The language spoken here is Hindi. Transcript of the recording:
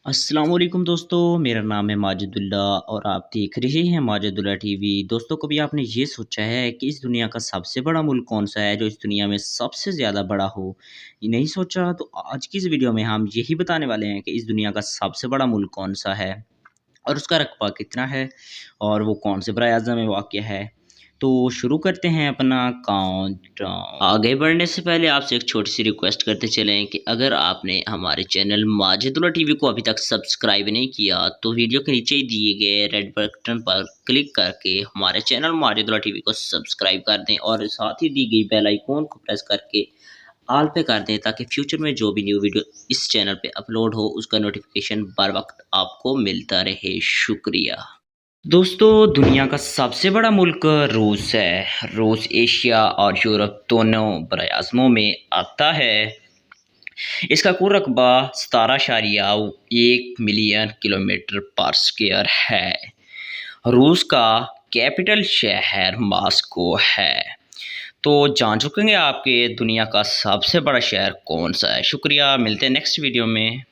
अस्सलाम वालेकुम दोस्तों, मेरा नाम है माजिदुल्ला और आप देख रहे हैं माजिदुल्ला टीवी। दोस्तों, कभी आपने ये सोचा है कि इस दुनिया का सबसे बड़ा मुल्क कौन-सा है जो इस दुनिया में सबसे ज़्यादा बड़ा हो? ये नहीं सोचा? तो आज की इस वीडियो में हम यही बताने वाले हैं कि इस दुनिया का सबसे बड़ा मुल्क कौन-सा है और उसका रकबा कितना है और वो कौन से बराए-अज़म में वाक़या है। तो शुरू करते हैं अपना काउंटडाउन। आगे बढ़ने से पहले आपसे एक छोटी-सी रिक्वेस्ट करते चलें कि अगर आपने हमारे चैनल माजिदुल्ला टीवी को अभी तक सब्सक्राइब नहीं किया, तो वीडियो के नीचे ही दिए गए रेड बटन पर क्लिक करके हमारे चैनल माजिदुल्ला टीवी को सब्सक्राइब कर दें और साथ ही दी गई बेल आइकॉन को प्रेस करके ऑल पे कर दें ताकि फ्यूचर में जो भी न्यू वीडियो इस चैनल पे अपलोड हो उसका नोटिफिकेशन बर वक्त आपको मिलता रहे। शुक्रिया। दोस्तों, दुनिया का सबसे बड़ा मुल्क रूस है। रूस एशिया और यूरोप दोनों बराए-अज़मों में आता है। इसका कुल रकबा 17.1 मिलियन किलोमीटर पर स्क्वायर है। रूस का कैपिटल शहर मॉस्को है। तो जान चुकेंगे आपके दुनिया का सबसे बड़ा शहर कौन सा है। शुक्रिया, मिलते हैं नेक्स्ट वीडियो में।